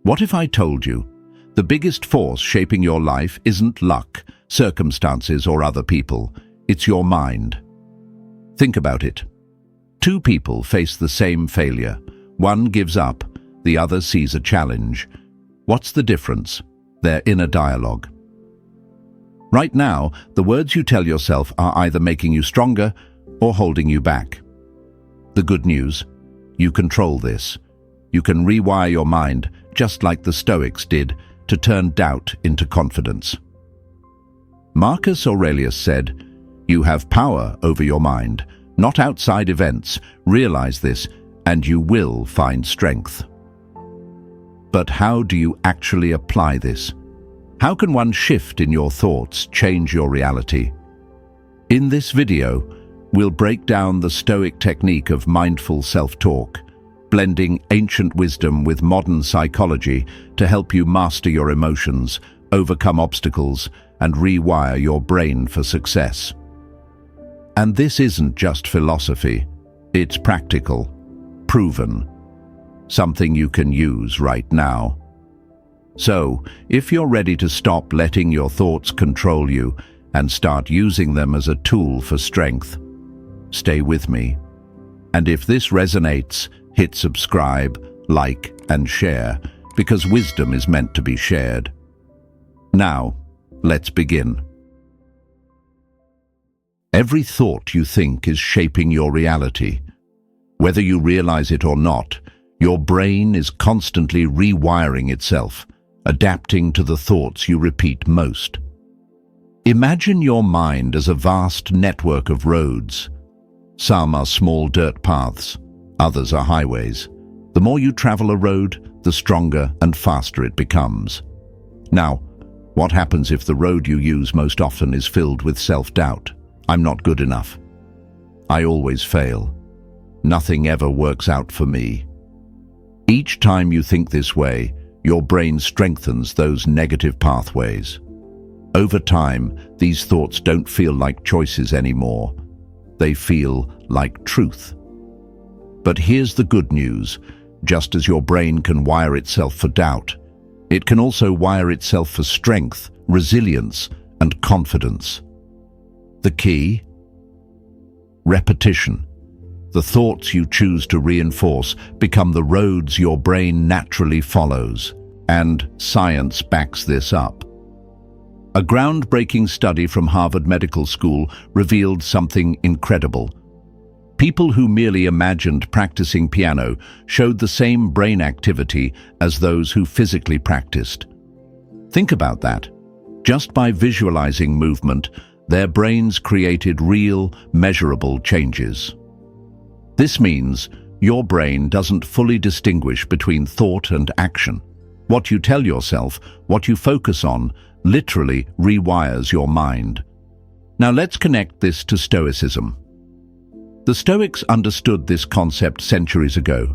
What if I told you the biggest force shaping your life isn't luck, circumstances, or other people? It's your mind. Think about it. Two people face the same failure. One gives up, the other sees a challenge. What's the difference? Their inner dialogue. Right now, the words you tell yourself are either making you stronger or holding you back. The good news: you control this. You can rewire your mind, just like the Stoics did, to turn doubt into confidence. Marcus Aurelius said, "You have power over your mind, not outside events. Realize this, and you will find strength." But how do you actually apply this? How can one shift in your thoughts change your reality? In this video, we'll break down the Stoic technique of mindful self-talk, blending ancient wisdom with modern psychology to help you master your emotions, overcome obstacles, and rewire your brain for success. And this isn't just philosophy, it's practical, proven, something you can use right now. So, if you're ready to stop letting your thoughts control you and start using them as a tool for strength, stay with me. And if this resonates, hit subscribe, like, and share, because wisdom is meant to be shared. Now, let's begin. Every thought you think is shaping your reality. Whether you realize it or not, your brain is constantly rewiring itself, adapting to the thoughts you repeat most. Imagine your mind as a vast network of roads. Some are small dirt paths, others are highways. The more you travel a road, the stronger and faster it becomes. Now, what happens if the road you use most often is filled with self-doubt? I'm not good enough. I always fail. Nothing ever works out for me. Each time you think this way, your brain strengthens those negative pathways. Over time, these thoughts don't feel like choices anymore. They feel like truth. But here's the good news. Just as your brain can wire itself for doubt, it can also wire itself for strength, resilience, and confidence. The key? Repetition. The thoughts you choose to reinforce become the roads your brain naturally follows, and science backs this up. A groundbreaking study from Harvard Medical School revealed something incredible. People who merely imagined practicing piano showed the same brain activity as those who physically practiced. Think about that. Just by visualizing movement, their brains created real, measurable changes. This means your brain doesn't fully distinguish between thought and action. What you tell yourself, what you focus on, literally rewires your mind. Now let's connect this to Stoicism. The Stoics understood this concept centuries ago.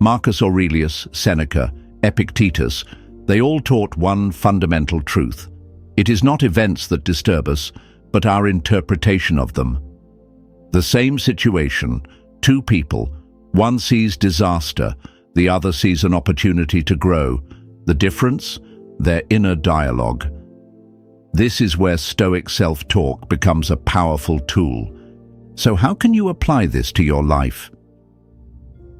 Marcus Aurelius, Seneca, Epictetus, they all taught one fundamental truth. It is not events that disturb us, but our interpretation of them. The same situation, two people, one sees disaster, the other sees an opportunity to grow. The difference? Their inner dialogue. This is where Stoic self-talk becomes a powerful tool. So how can you apply this to your life?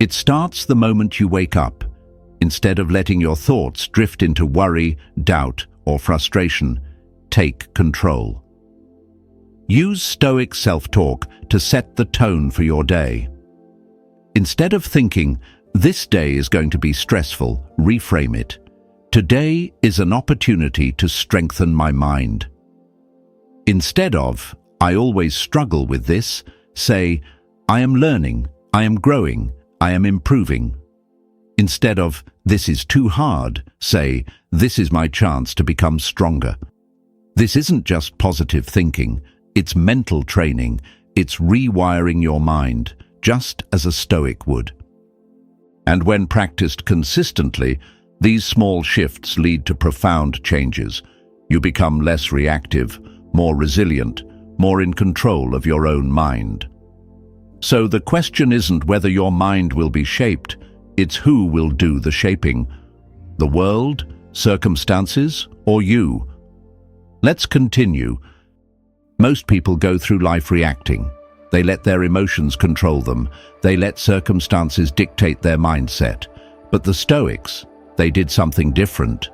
It starts the moment you wake up. Instead of letting your thoughts drift into worry, doubt, or frustration, take control. Use Stoic self-talk to set the tone for your day. Instead of thinking, "This day is going to be stressful," reframe it. "Today is an opportunity to strengthen my mind." Instead of, "I always struggle with this," say, "I am learning, I am growing, I am improving." Instead of, "This is too hard," say, "This is my chance to become stronger." This isn't just positive thinking, it's mental training, it's rewiring your mind, just as a Stoic would. And when practiced consistently, these small shifts lead to profound changes. You become less reactive, more resilient, more in control of your own mind. So the question isn't whether your mind will be shaped, it's who will do the shaping. The world, circumstances, or you? Let's continue. Most people go through life reacting. They let their emotions control them. They let circumstances dictate their mindset. But the Stoics, they did something different.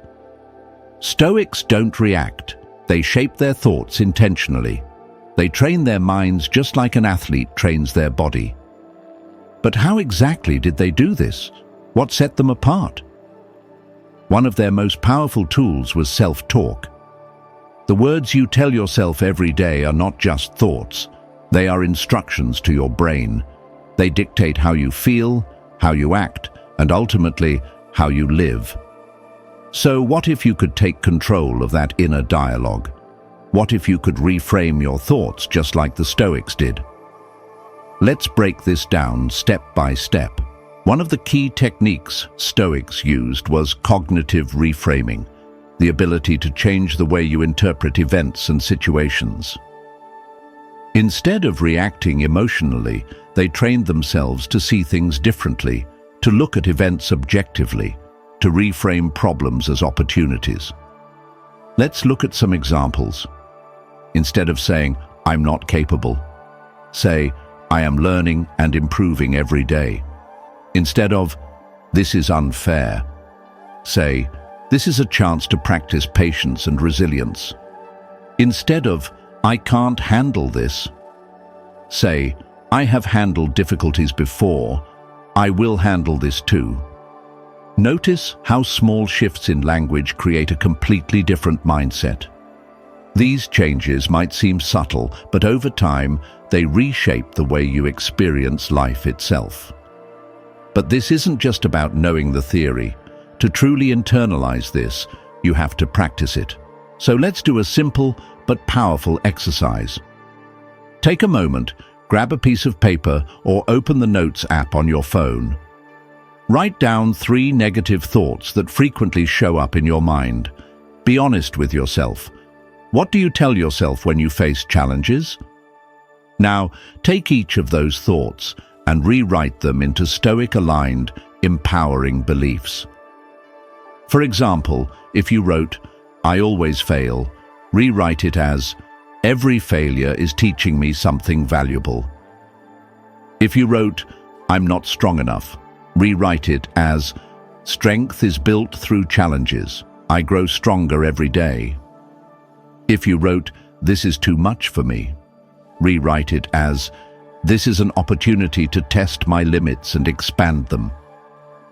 Stoics don't react. They shape their thoughts intentionally. They train their minds just like an athlete trains their body. But how exactly did they do this? What set them apart? One of their most powerful tools was self-talk. The words you tell yourself every day are not just thoughts. They are instructions to your brain. They dictate how you feel, how you act, and ultimately, how you live. So what if you could take control of that inner dialogue? What if you could reframe your thoughts just like the Stoics did? Let's break this down step by step. One of the key techniques Stoics used was cognitive reframing, the ability to change the way you interpret events and situations. Instead of reacting emotionally, they trained themselves to see things differently, to look at events objectively, to reframe problems as opportunities. Let's look at some examples. Instead of saying, "I'm not capable," say, "I am learning and improving every day." Instead of, "This is unfair," say, "This is a chance to practice patience and resilience." Instead of, "I can't handle this," say, "I have handled difficulties before. I will handle this too." Notice how small shifts in language create a completely different mindset. These changes might seem subtle, but over time, they reshape the way you experience life itself. But this isn't just about knowing the theory. To truly internalize this, you have to practice it. So let's do a simple but powerful exercise. Take a moment, grab a piece of paper or open the Notes app on your phone. Write down 3 negative thoughts that frequently show up in your mind. Be honest with yourself. What do you tell yourself when you face challenges? Now, take each of those thoughts and rewrite them into Stoic-aligned, empowering beliefs. For example, if you wrote, "I always fail," rewrite it as, "Every failure is teaching me something valuable." If you wrote, "I'm not strong enough," rewrite it as, "Strength is built through challenges. I grow stronger every day." If you wrote, "This is too much for me," rewrite it as, "This is an opportunity to test my limits and expand them."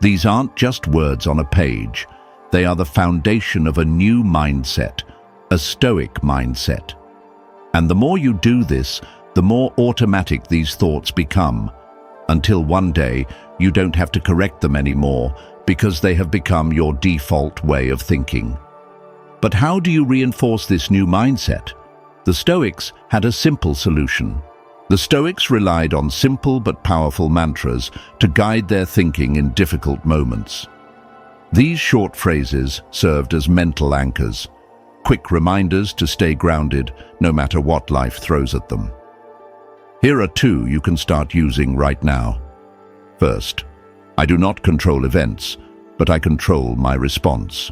These aren't just words on a page. They are the foundation of a new mindset, a Stoic mindset. And the more you do this, the more automatic these thoughts become, until one day you don't have to correct them anymore because they have become your default way of thinking. But how do you reinforce this new mindset? The Stoics had a simple solution. The Stoics relied on simple but powerful mantras to guide their thinking in difficult moments. These short phrases served as mental anchors, quick reminders to stay grounded no matter what life throws at them. Here are 2 you can start using right now. First, I do not control events, but I control my response.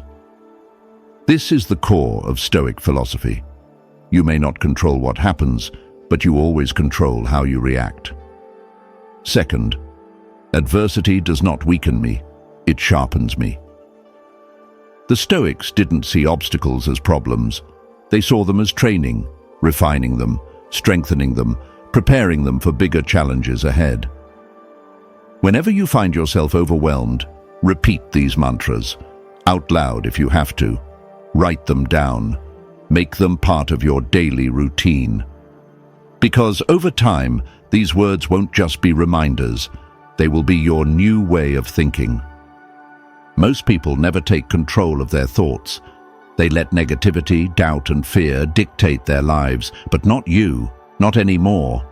This is the core of Stoic philosophy. You may not control what happens, but you always control how you react. Second, adversity does not weaken me, it sharpens me. The Stoics didn't see obstacles as problems. They saw them as training, refining them, strengthening them, preparing them for bigger challenges ahead. Whenever you find yourself overwhelmed, repeat these mantras, out loud if you have to. Write them down. Make them part of your daily routine. Because over time, these words won't just be reminders. They will be your new way of thinking. Most people never take control of their thoughts. They let negativity, doubt, and fear dictate their lives, but not you, not anymore.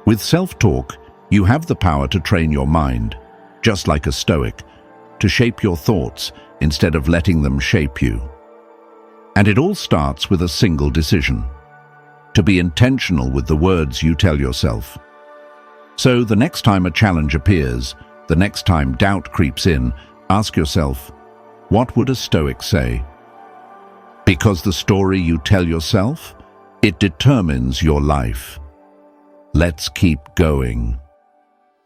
With self-talk, you have the power to train your mind, just like a Stoic, to shape your thoughts instead of letting them shape you. And it all starts with a single decision: to be intentional with the words you tell yourself. So the next time a challenge appears, the next time doubt creeps in, ask yourself, What would a Stoic say? Because the story you tell yourself, it determines your life. Let's keep going.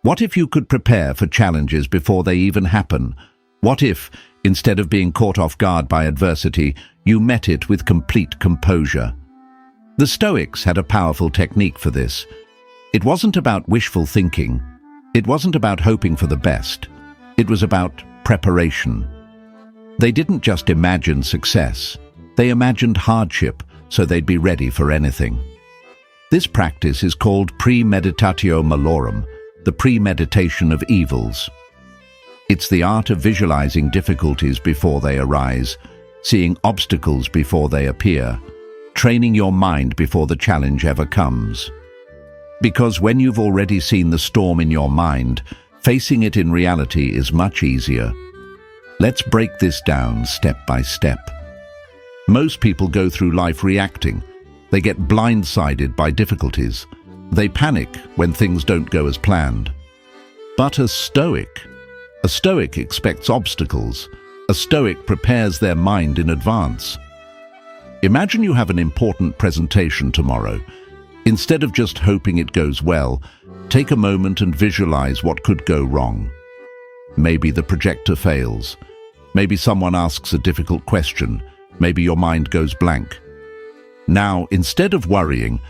What if you could prepare for challenges before they even happen? What if, instead of being caught off guard by adversity, you met it with complete composure? The Stoics had a powerful technique for this. It wasn't about wishful thinking. It wasn't about hoping for the best. It was about preparation. They didn't just imagine success. They imagined hardship so they'd be ready for anything. This practice is called premeditatio malorum, the premeditation of evils. It's the art of visualizing difficulties before they arise, seeing obstacles before they appear, training your mind before the challenge ever comes. Because when you've already seen the storm in your mind, facing it in reality is much easier. Let's break this down step by step. Most people go through life reacting. They get blindsided by difficulties. They panic when things don't go as planned. But a Stoic expects obstacles. A Stoic prepares their mind in advance. Imagine you have an important presentation tomorrow. Instead of just hoping it goes well, take a moment and visualize what could go wrong. Maybe the projector fails. Maybe someone asks a difficult question. Maybe your mind goes blank. Now, instead of worrying,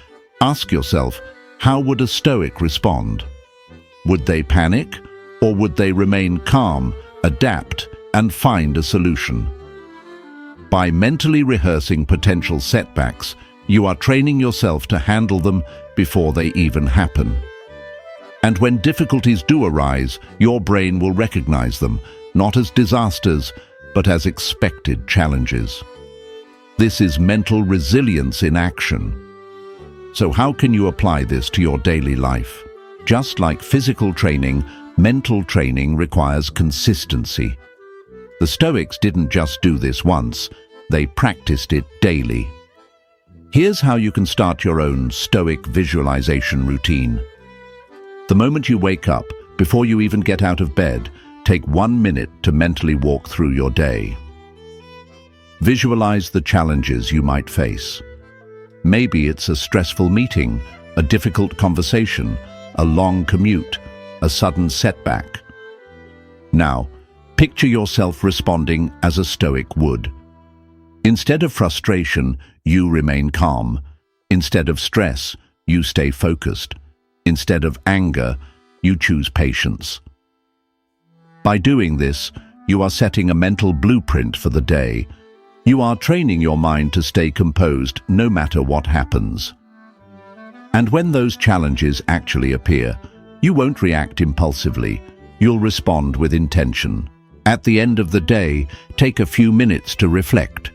ask yourself, how would a Stoic respond? Would they panic, or would they remain calm, adapt, and find a solution? By mentally rehearsing potential setbacks, you are training yourself to handle them before they even happen. And when difficulties do arise, your brain will recognize them, not as disasters, but as expected challenges. This is mental resilience in action. So how can you apply this to your daily life? Just like physical training, mental training requires consistency. The Stoics didn't just do this once, they practiced it daily. Here's how you can start your own Stoic visualization routine. The moment you wake up, before you even get out of bed, take 1 minute to mentally walk through your day. Visualize the challenges you might face. Maybe it's a stressful meeting, a difficult conversation, a long commute, a sudden setback. Now, picture yourself responding as a Stoic would. Instead of frustration, you remain calm. Instead of stress, you stay focused. Instead of anger, you choose patience. By doing this, you are setting a mental blueprint for the day. You are training your mind to stay composed no matter what happens. And when those challenges actually appear, you won't react impulsively. You'll respond with intention. At the end of the day, take a few minutes to reflect.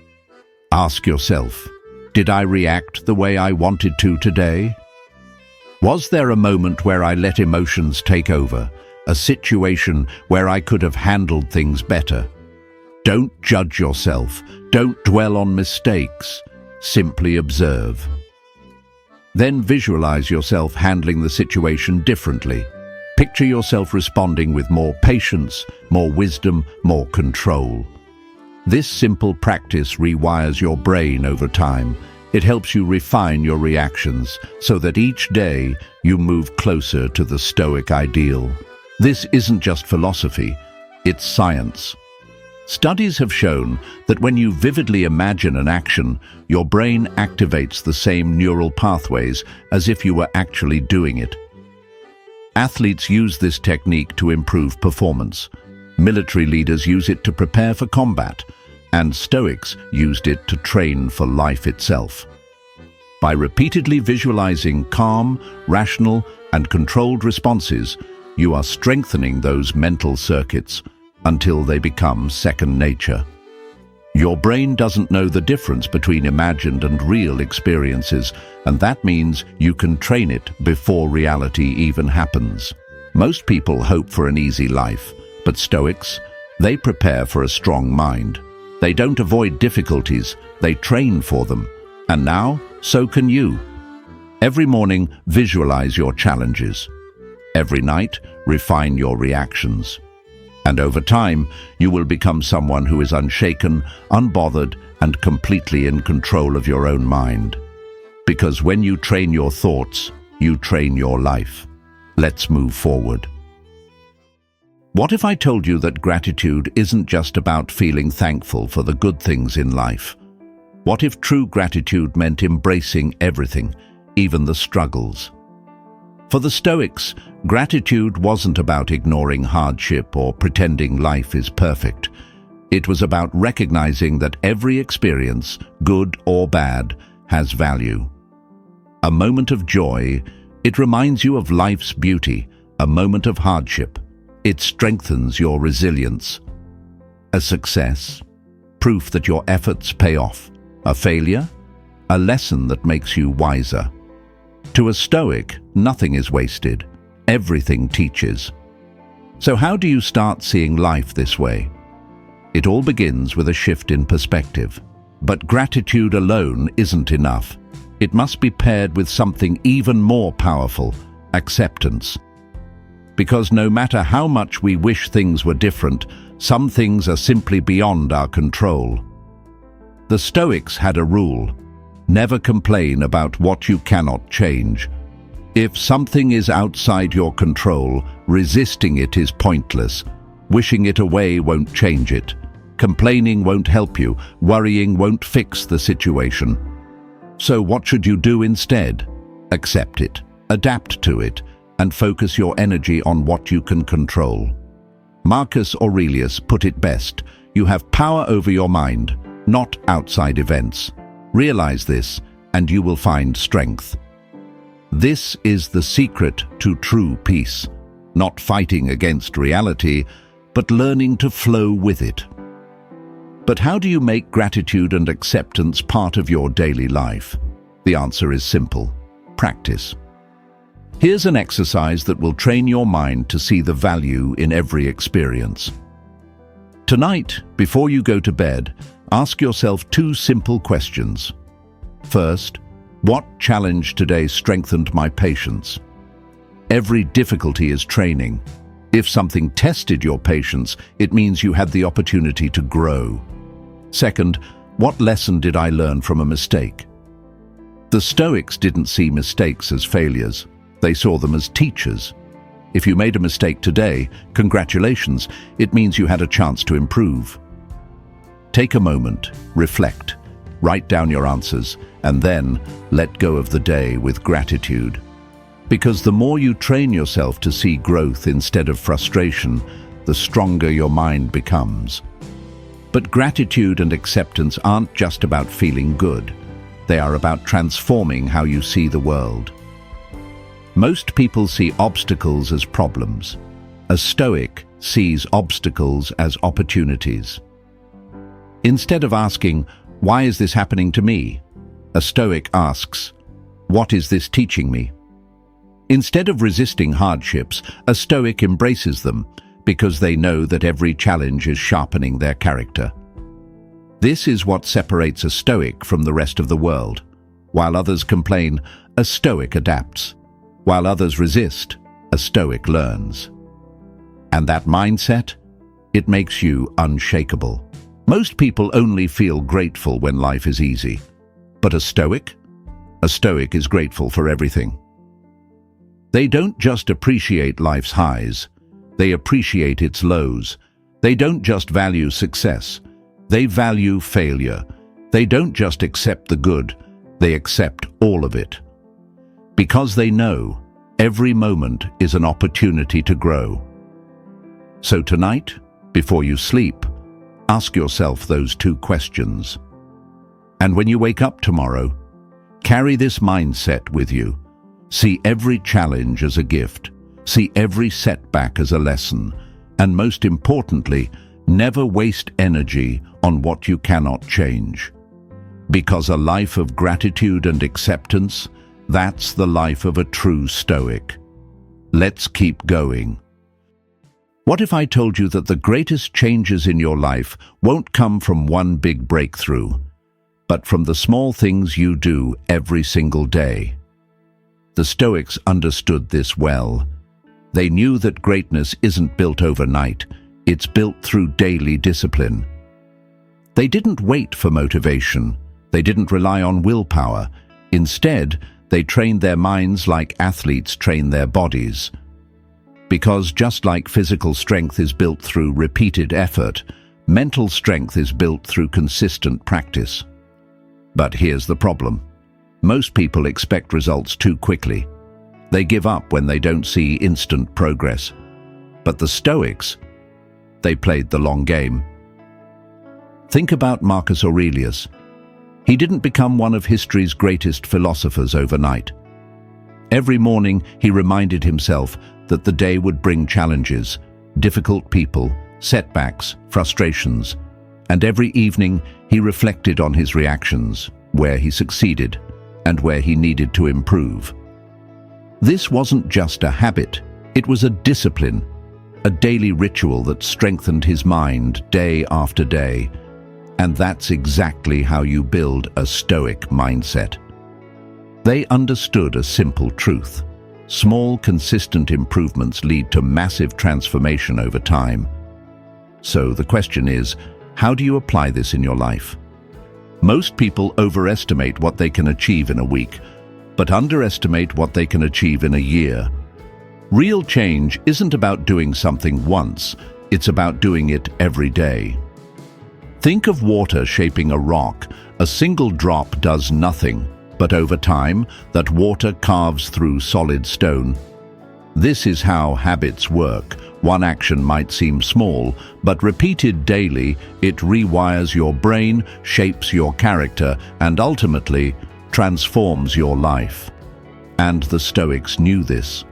Ask yourself, did I react the way I wanted to today? Was there a moment where I let emotions take over? A situation where I could have handled things better? Don't judge yourself. Don't dwell on mistakes. Simply observe. Then visualize yourself handling the situation differently. Picture yourself responding with more patience, more wisdom, more control. This simple practice rewires your brain over time. It helps you refine your reactions so that each day you move closer to the Stoic ideal. This isn't just philosophy, it's science. Studies have shown that when you vividly imagine an action, your brain activates the same neural pathways as if you were actually doing it. Athletes use this technique to improve performance. Military leaders use it to prepare for combat, and Stoics used it to train for life itself. By repeatedly visualizing calm, rational, and controlled responses, you are strengthening those mental circuits until they become second nature. Your brain doesn't know the difference between imagined and real experiences, and that means you can train it before reality even happens. Most people hope for an easy life, but Stoics, they prepare for a strong mind. They don't avoid difficulties, they train for them. And now, so can you. Every morning, visualize your challenges. Every night, refine your reactions. And over time, you will become someone who is unshaken, unbothered, and completely in control of your own mind. Because when you train your thoughts, you train your life. Let's move forward. What if I told you that gratitude isn't just about feeling thankful for the good things in life? What if true gratitude meant embracing everything, even the struggles? For the Stoics, gratitude wasn't about ignoring hardship or pretending life is perfect. It was about recognizing that every experience, good or bad, has value. A moment of joy, it reminds you of life's beauty. A moment of hardship, it strengthens your resilience. A success, proof that your efforts pay off. A failure, a lesson that makes you wiser. To a Stoic, nothing is wasted. Everything teaches. So how do you start seeing life this way? It all begins with a shift in perspective. But gratitude alone isn't enough. It must be paired with something even more powerful: acceptance. Because no matter how much we wish things were different, some things are simply beyond our control. The Stoics had a rule: never complain about what you cannot change. If something is outside your control, resisting it is pointless. Wishing it away won't change it. Complaining won't help you. Worrying won't fix the situation. So what should you do instead? Accept it, adapt to it, and focus your energy on what you can control. Marcus Aurelius put it best: you have power over your mind, not outside events. Realize this, and you will find strength. This is the secret to true peace: not fighting against reality, but learning to flow with it. But how do you make gratitude and acceptance part of your daily life? The answer is simple: practice. Here's an exercise that will train your mind to see the value in every experience. Tonight, before you go to bed, ask yourself two simple questions. First, what challenge today strengthened my patience? Every difficulty is training. If something tested your patience, it means you had the opportunity to grow. Second, what lesson did I learn from a mistake? The Stoics didn't see mistakes as failures. They saw them as teachers. If you made a mistake today, congratulations, it means you had a chance to improve. Take a moment, reflect, write down your answers, and then let go of the day with gratitude. Because the more you train yourself to see growth instead of frustration, the stronger your mind becomes. But gratitude and acceptance aren't just about feeling good. They are about transforming how you see the world. Most people see obstacles as problems. A Stoic sees obstacles as opportunities. Instead of asking, "Why is this happening to me?" a Stoic asks, "What is this teaching me?" Instead of resisting hardships, a Stoic embraces them because they know that every challenge is sharpening their character. This is what separates a Stoic from the rest of the world. While others complain, a Stoic adapts. While others resist, a Stoic learns. And that mindset, it makes you unshakable. Most people only feel grateful when life is easy. But a Stoic is grateful for everything. They don't just appreciate life's highs, they appreciate its lows. They don't just value success, they value failure. They don't just accept the good, they accept all of it. Because they know every moment is an opportunity to grow. So tonight, before you sleep, ask yourself those two questions. And when you wake up tomorrow, carry this mindset with you. See every challenge as a gift. See every setback as a lesson. And most importantly, never waste energy on what you cannot change. Because a life of gratitude and acceptance, that's the life of a true Stoic. Let's keep going. What if I told you that the greatest changes in your life won't come from one big breakthrough, but from the small things you do every single day? The Stoics understood this well. They knew that greatness isn't built overnight. It's built through daily discipline. They didn't wait for motivation. They didn't rely on willpower. Instead, they trained their minds like athletes train their bodies. Because just like physical strength is built through repeated effort, mental strength is built through consistent practice. But here's the problem. Most people expect results too quickly. They give up when they don't see instant progress. But the Stoics, they played the long game. Think about Marcus Aurelius. He didn't become one of history's greatest philosophers overnight. Every morning, he reminded himself that the day would bring challenges, difficult people, setbacks, frustrations, and every evening he reflected on his reactions, where he succeeded and where he needed to improve. This wasn't just a habit, it was a discipline, a daily ritual that strengthened his mind day after day. And that's exactly how you build a Stoic mindset. They understood a simple truth. Small, consistent improvements lead to massive transformation over time. So the question is, how do you apply this in your life? Most people overestimate what they can achieve in a week, but underestimate what they can achieve in a year. Real change isn't about doing something once, it's about doing it every day. Think of water shaping a rock. A single drop does nothing, but over time, that water carves through solid stone. This is how habits work. One action might seem small, but repeated daily, it rewires your brain, shapes your character, and ultimately transforms your life. And the Stoics knew this.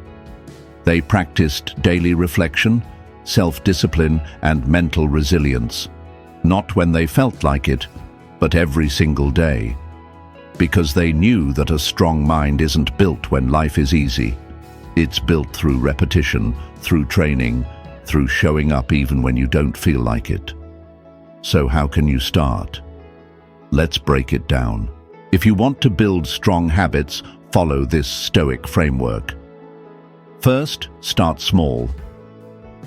They practiced daily reflection, self-discipline, and mental resilience. Not when they felt like it, but every single day. Because they knew that a strong mind isn't built when life is easy. It's built through repetition, through training, through showing up even when you don't feel like it. So how can you start? Let's break it down. If you want to build strong habits, follow this Stoic framework. First, start small.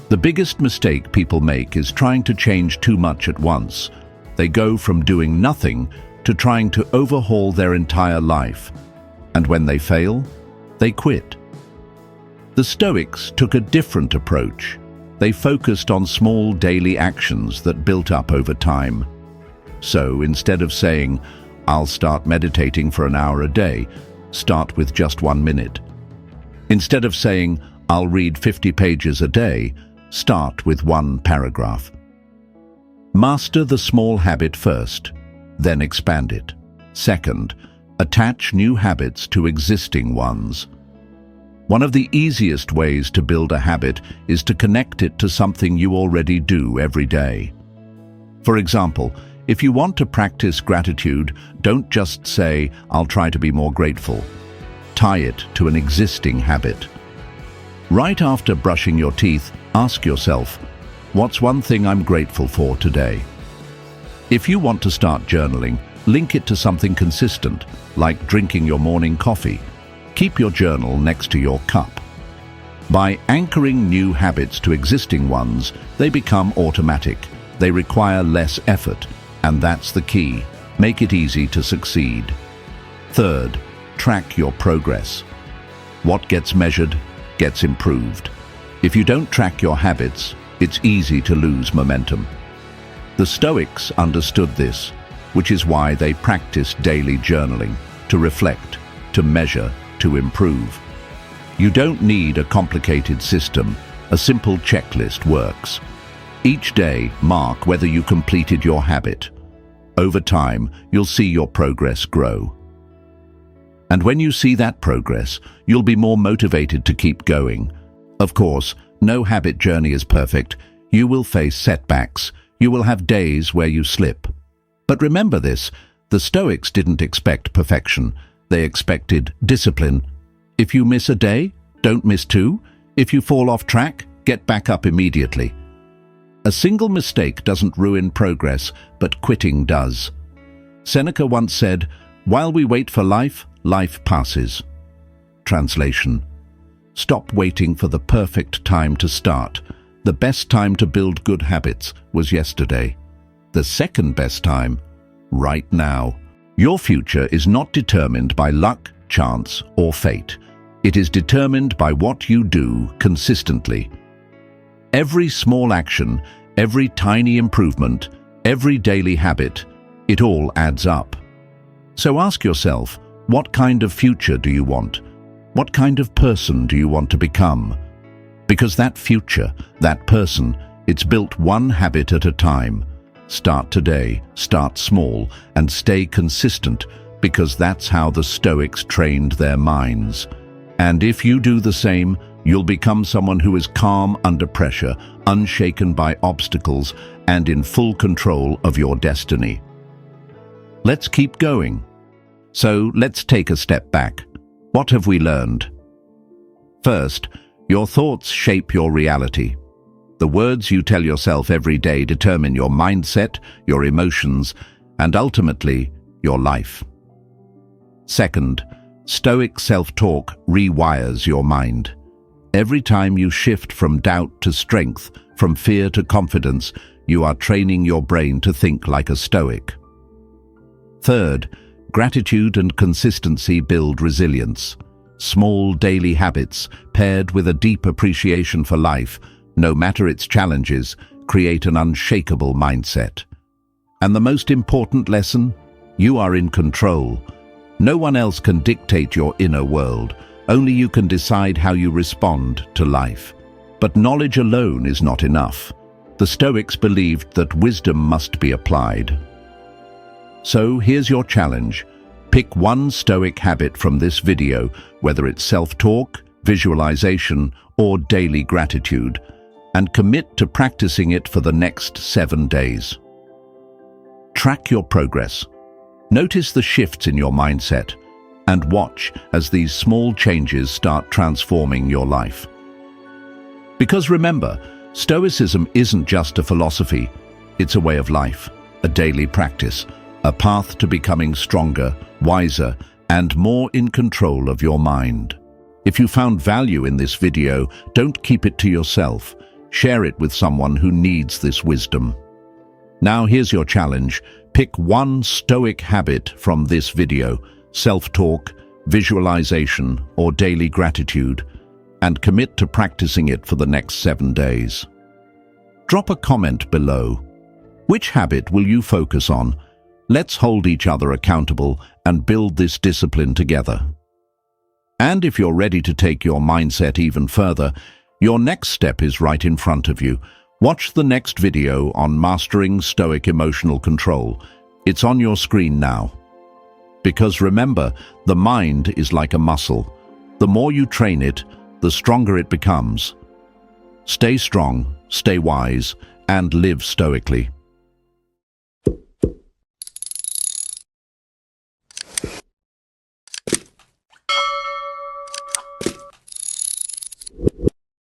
The biggest mistake people make is trying to change too much at once. They go from doing nothing to trying to overhaul their entire life. And when they fail, they quit. The Stoics took a different approach. They focused on small daily actions that built up over time. So instead of saying, "I'll start meditating for an hour a day," start with just 1 minute. Instead of saying, "I'll read 50 pages a day," start with 1 paragraph. Master the small habit first, then expand it. Second, attach new habits to existing ones. One of the easiest ways to build a habit is to connect it to something you already do every day. For example, if you want to practice gratitude, don't just say, "I'll try to be more grateful." Tie it to an existing habit. Right after brushing your teeth, ask yourself, "What's one thing I'm grateful for today?" If you want to start journaling, link it to something consistent, like drinking your morning coffee. Keep your journal next to your cup. By anchoring new habits to existing ones, they become automatic. They require less effort, and that's the key. Make it easy to succeed. Third, track your progress. What gets measured gets improved. If you don't track your habits, it's easy to lose momentum. The Stoics understood this, which is why they practiced daily journaling, to reflect, to measure, to improve. You don't need a complicated system. A simple checklist works. Each day, mark whether you completed your habit. Over time, you'll see your progress grow. And when you see that progress, you'll be more motivated to keep going. Of course, no habit journey is perfect. You will face setbacks. You will have days where you slip. But remember this, the Stoics didn't expect perfection. They expected discipline. If you miss a day, don't miss 2. If you fall off track, get back up immediately. A single mistake doesn't ruin progress, but quitting does. Seneca once said, "While we wait for life, life passes." Translation: stop waiting for the perfect time to start. The best time to build good habits was yesterday. The second best time, right now. Your future is not determined by luck, chance, or fate. It is determined by what you do consistently. Every small action, every tiny improvement, every daily habit, it all adds up. So ask yourself, what kind of future do you want? What kind of person do you want to become? Because that future, that person, it's built one habit at a time. Start today, start small, and stay consistent, because that's how the Stoics trained their minds. And if you do the same, you'll become someone who is calm under pressure, unshaken by obstacles, and in full control of your destiny. Let's keep going. So let's take a step back. What have we learned? First, your thoughts shape your reality. The words you tell yourself every day determine your mindset, your emotions, and ultimately, your life. Second, Stoic self-talk rewires your mind. Every time you shift from doubt to strength, from fear to confidence, you are training your brain to think like a Stoic. Third, gratitude and consistency build resilience. Small daily habits, paired with a deep appreciation for life, no matter its challenges, create an unshakable mindset. And the most important lesson? You are in control. No one else can dictate your inner world. Only you can decide how you respond to life. But knowledge alone is not enough. The Stoics believed that wisdom must be applied. So here's your challenge. Pick one Stoic habit from this video, whether it's self-talk, visualization, or daily gratitude, and commit to practicing it for the next 7 days. Track your progress. Notice the shifts in your mindset, and watch as these small changes start transforming your life. Because remember, Stoicism isn't just a philosophy, it's a way of life, a daily practice, a path to becoming stronger, wiser, and more in control of your mind. If you found value in this video, don't keep it to yourself. Share it with someone who needs this wisdom. Now here's your challenge. Pick one Stoic habit from this video, self-talk, visualization, or daily gratitude, and commit to practicing it for the next 7 days. Drop a comment below. Which habit will you focus on? Let's hold each other accountable and build this discipline together. And if you're ready to take your mindset even further, your next step is right in front of you. Watch the next video on mastering Stoic emotional control. It's on your screen now. Because remember, the mind is like a muscle. The more you train it, the stronger it becomes. Stay strong, stay wise, and live stoically.